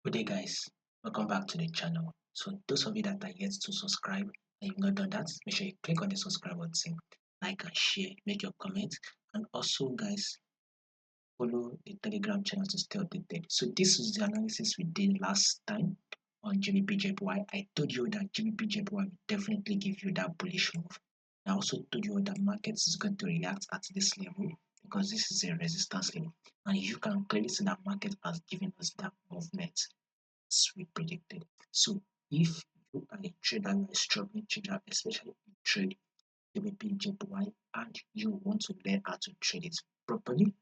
Good day, guys. Welcome back to the channel. So, those of you that are yet to subscribe and you've not done that, make sure you click on the subscribe button, like and share, make your comment, and also, guys, follow the Telegram channel to stay updated. So, this is the analysis we did last time on GBPJPY. I told you that GBPJPY will definitely give you that bullish move. I also told you that markets is going to react at this level because this is a resistance level, and you can clearly see that market has given us that movement as we predicted. So if you are a trader, you are a struggling trader, especially if you trade GBP, JPY, and you want to learn how to trade it properly,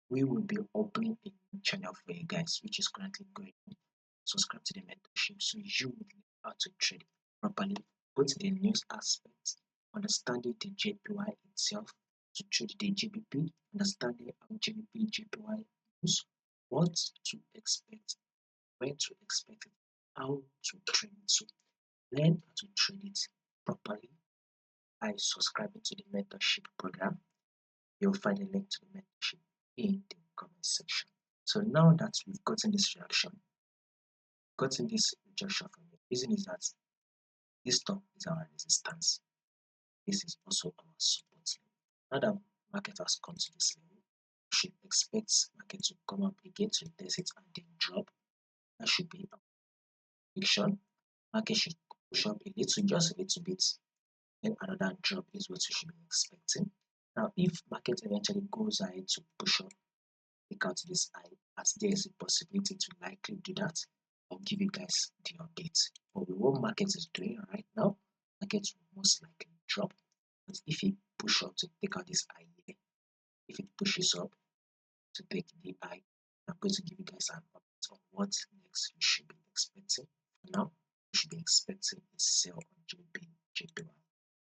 we will be opening a new channel for you guys, which is currently going on. Subscribe to the mentorship so you will learn how to trade properly, both the news aspects, understanding the JPY itself, to trade the GBP, understanding how GBP, JPY moves, what to expect, where to expect it, how to trade it. So learn how to trade it properly by subscribing to the mentorship program. You'll find a link to the mentorship in the comment section. So now that we've gotten this rejection from the reason is that this top is our resistance. This is also our support level. Now that market has come to this level, we should expect market to come up again to test it and then drop. That should be our prediction. Market should push up a little, just a little bit, then another drop is what you should be expecting. Now, if market eventually goes ahead to push up, take out this high, as there is a possibility to likely do that, I'll give you guys the update. But what market is doing right now, market will most likely drop. But if it push up to take out this high here, if it pushes up to take the high, I'm going to give you guys an update on what next you should be expecting. For now, you should be expecting a sell